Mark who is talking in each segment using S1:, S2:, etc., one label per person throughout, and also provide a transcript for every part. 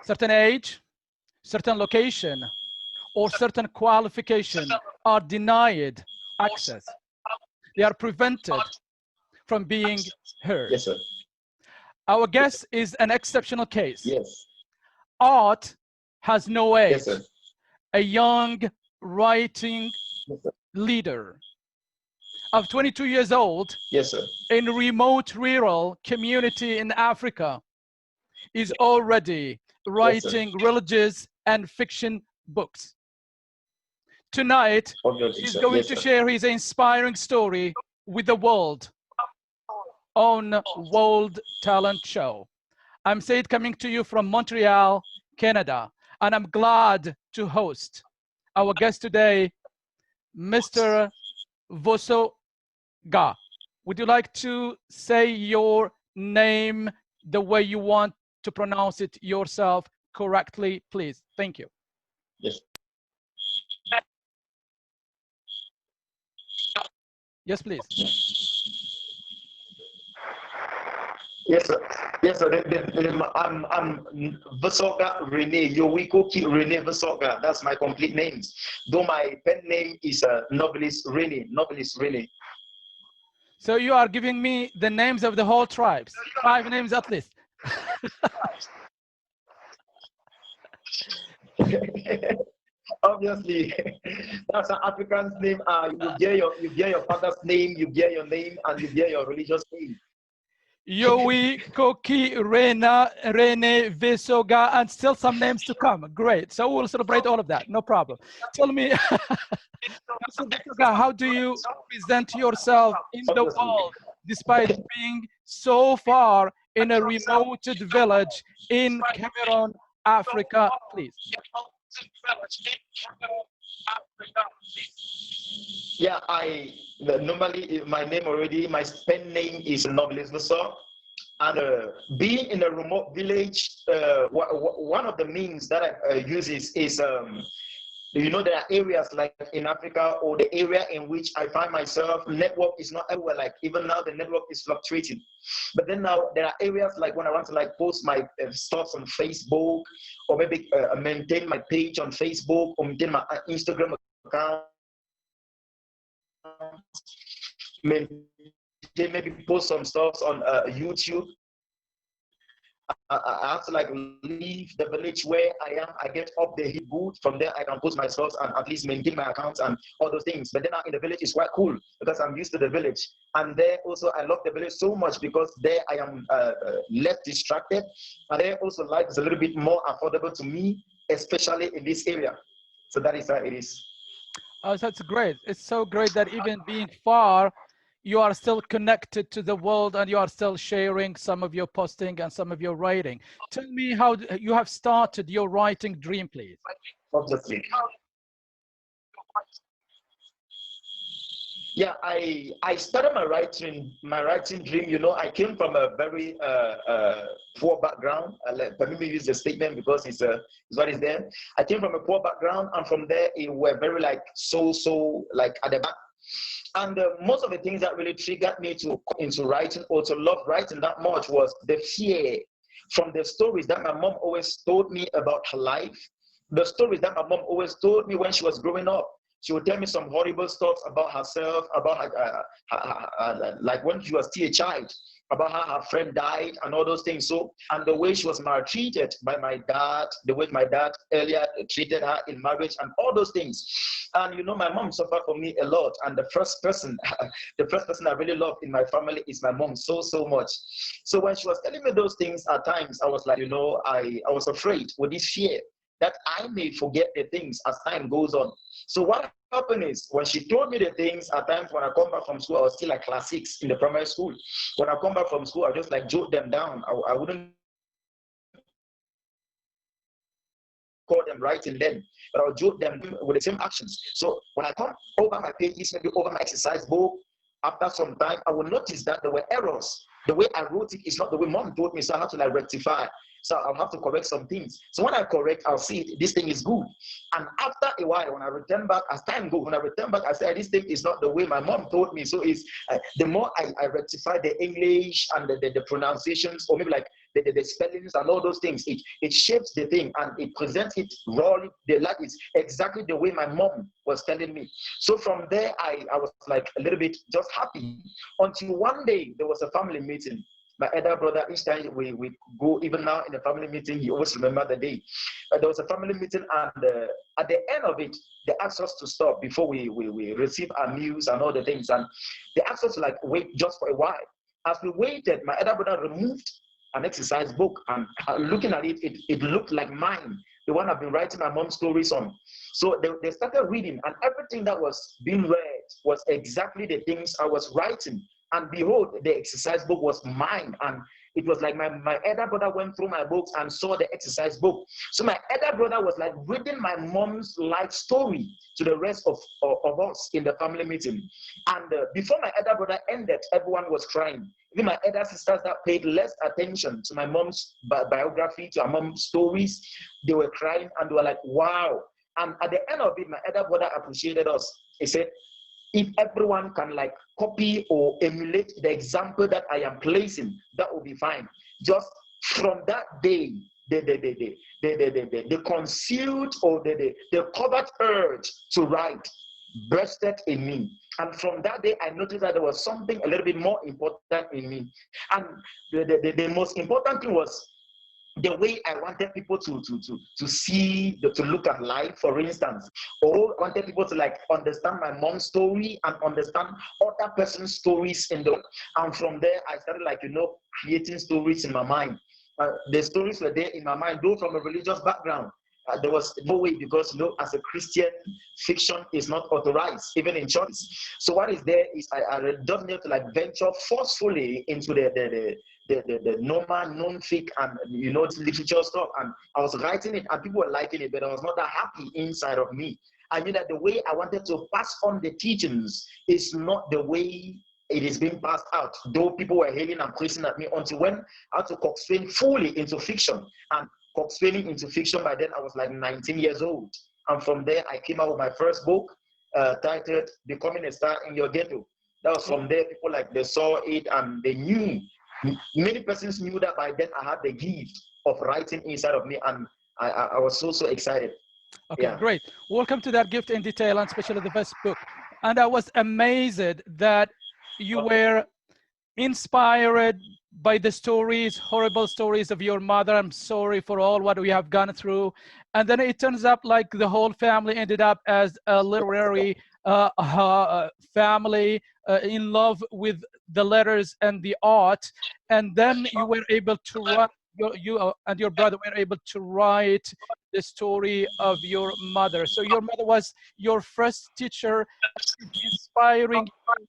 S1: certain age, certain location, or certain qualification are denied access. They are prevented from being heard.
S2: Yes, sir.
S1: Our guest is an exceptional case.
S2: Yes.
S1: Art has no age.
S2: Yes, sir.
S1: A young writing
S2: Yes, sir.
S1: leader of 22 years old
S2: Yes, sir.
S1: in a remote rural community in Africa is already writing religious and fiction books. Tonight,
S2: Obviously,
S1: he's
S2: sir.
S1: going
S2: Yes,
S1: to
S2: sir.
S1: share his inspiring story with the world on World Talent Show. I'm Said, coming to you from Montreal, Canada, and I'm glad to host our guest today, Mr. Vesoh-The. Would you like to say your name the way you want to pronounce it yourself correctly, please? Thank you.
S2: Yes.
S1: Yes, please.
S2: Yes, sir. Yes, sir. I'm Vesoh-The Rene Yowikoki Rene Vesoh-The. That's my complete name. Though my pen name is Novelist Rene. Novelist Rene.
S1: So you are giving me the names of the whole tribes, 5 names at least.
S2: Obviously, that's an African's name. You bear your father's name, you bear your name, and you bear your religious name.
S1: Yowi, Koki, Rena, Rene, Vesoh-The, and still some names to come. Great. So we'll celebrate all of that. No problem. Tell me, Mr. Vesoh-The, how do you present yourself in the world despite being so far in a remote village in Cameroon, Africa, please?
S2: Yeah, normally my name already, my pen name is Novelist Vesoh. And being in a remote village, one of the means that I use is you know, there are areas like in Africa or the area in which I find myself, network is not everywhere. Like even now, the network is fluctuating. But then now there are areas like when I want to like post my stuff on Facebook, or maybe maintain my page on Facebook, or maintain my Instagram account, maybe post some stuff on YouTube. I have to like leave the village where I am. I get up the hill good. From there, I can post my stuff and at least maintain my accounts and all those things. But then in the village is quite cool because I'm used to the village. And there also, I love the village so much because there I am less distracted. And there also life is a little bit more affordable to me, especially in this area. So that is how it is.
S1: Oh, that's great. It's so great that even being far, you are still connected to the world and you are still sharing some of your posting and some of your writing. Tell me how you have started your writing dream, please.
S2: Obviously. Yeah, I started my writing dream. You know, I came from a very poor background. Let me use the statement because it's what is there. I came from a poor background, and from there it were very like so like at the back. And most of the things that really triggered me to into writing or to love writing that much was the fear from the stories that my mom always told me about her life. The stories that my mom always told me when she was growing up. She would tell me some horrible stuff about herself, about like when she was still a child, about how her friend died and all those things. So, and the way she was maltreated by my dad, the way my dad earlier treated her in marriage and all those things. And you know, my mom suffered for me a lot. And the first person I really love in my family is my mom so much. So when she was telling me those things at times, I was like, you know, I was afraid with this fear that I may forget the things as time goes on. So what happened is when she told me the things at times when I come back from school, I was still like class 6 in the primary school. When I come back from school, I just like jot them down. I wouldn't call them writing them, but I'll jot them with the same actions. So when I come over my pages, maybe over my exercise book, after some time, I will notice that there were errors The way I wrote it is not the way mom told me, so I have to like rectify. So I'll have to correct some things. So when I correct, I'll see it, this thing is good. And after a while, when I return back, as time goes, when I return back, I say, this thing is not the way my mom told me. So it's the more I rectify the English and the pronunciations, or maybe like the spellings and all those things, it shapes the thing and it presents it rawly, like it's exactly the way my mom was telling me. So from there, I was like a little bit just happy until one day there was a family meeting. My elder brother, each time we go, even now in the family meeting, he always remember the day. There was a family meeting, and at the end of it, they asked us to stop before we receive our meals and all the things. And they asked us to like wait just for a while. As we waited, my elder brother removed an exercise book, and looking at it, it looked like mine, the one I've been writing my mom's stories on. So they started reading, and everything that was being read was exactly the things I was writing. And behold, the exercise book was mine. And it was like my elder brother went through my books and saw the exercise book. So my elder brother was like reading my mom's life story to the rest of us in the family meeting. And before my elder brother ended, everyone was crying. Even my elder sisters that paid less attention to my mom's biography, to her mom's stories, they were crying and they were like, wow. And at the end of it, my elder brother appreciated us. He said, if everyone can like copy or emulate the example that I am placing, that will be fine. Just from that day, the concealed or the covert urge to write bursted in me. And from that day, I noticed that there was something a little bit more important in me. And the most important thing was the way I wanted people to see, to look at life, for instance, or I wanted people to like understand my mom's story and understand other person's stories in the world. And from there, I started like, creating stories in my mind. The stories were there in my mind, though from a religious background. There was no way, because as a Christian, fiction is not authorized, even in churches. So what is there is I don't need to like venture forcefully into the normal non-fic and literature stuff. And I was writing it and people were liking it, but I was not that happy inside of me. I knew that the way I wanted to pass on the teachings is not the way it is being passed out, though people were hailing and praising at me, until when I had to coxswain fully into fiction. And coxswaining into fiction, by then I was like 19 years old. And from there, I came out with my first book titled Becoming a Star in Your Ghetto. That was from there, people like they saw it and they knew. Many persons knew that by then I had the gift of writing inside of me, and I was so excited.
S1: Okay,
S2: Yeah.
S1: great. Welcome to that gift in detail, and especially the first book. And I was amazed that you were inspired by the stories, horrible stories of your mother. I'm sorry for all what we have gone through. And then it turns up like the whole family ended up as a literary family in love with the letters and the art. And then you were able to write, you and your brother were able to write the story of your mother. So your mother was your first teacher, inspiring you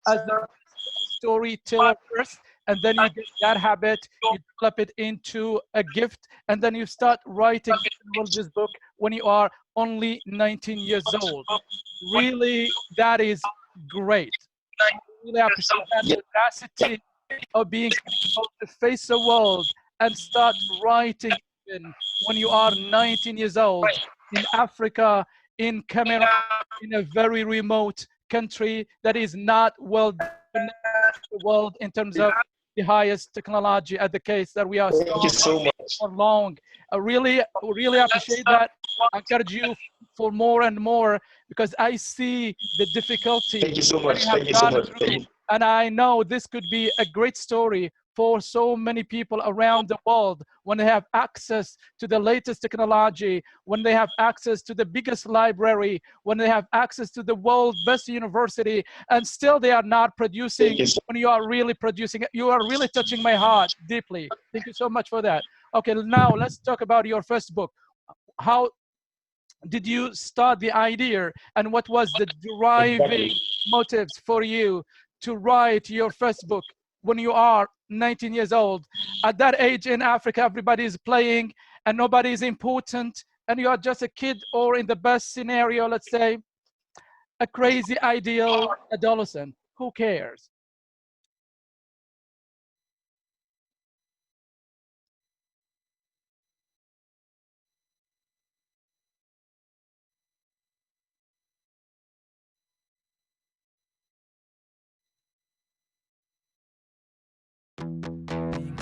S1: as a storyteller first, and then you get that habit, you develop it into a gift, and then you start writing this book when you are only 19 years old. Really, that is great. I really appreciate that audacity of being able to face the world and start writing even when you are 19 years old in Africa, in Cameroon, in a very remote country that is not well connected to the world in terms of the highest technology at the case that we are
S2: Thank you so much.
S1: for long. I really appreciate that. I encourage you for more and more, because I see the difficulty
S2: Thank you so much.
S1: that you have
S2: Thank you so
S1: gone
S2: much.
S1: through. And I know this could be a great story for so many people around the world when they have access to the latest technology, when they have access to the biggest library, when they have access to the world's best university, and still they are not producing. When you are really producing, you are really touching my heart deeply. Thank you so much for that. Okay, now let's talk about your first book. How did you start the idea, and what was the driving motives for you to write your first book when you are 19 years old? At that age in Africa, everybody is playing and nobody is important, and you are just a kid, or in the best scenario, let's say, a crazy ideal adolescent. Who cares?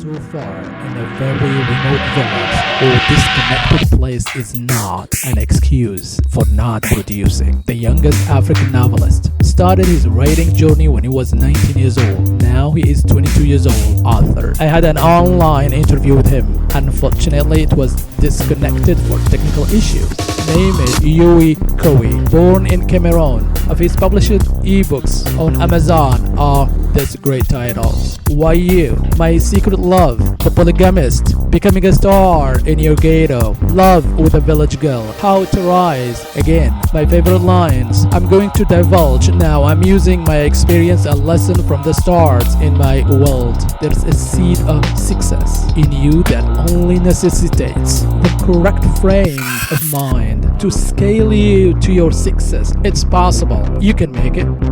S1: so far in a very remote village or disconnected place is not an excuse for not producing. The youngest African novelist started his writing journey when he was 19 years old. Now he is 22 years old author. I had an online interview with him. Unfortunately, it was disconnected for technical issues. Name is Yui Kowi, born in Cameroon. Of his published ebooks on Amazon are this great titles: Why You, My Secret Love, The Polygamist, Becoming a Star in Your Ghetto, Love with a Village Girl, How to Rise Again. My favorite lines: I'm going to divulge now. I'm using my experience and lesson from the stars in my world. There's a seed of success in you that only necessitates the correct frame of mind to scale you to your success. It's possible. You can make it.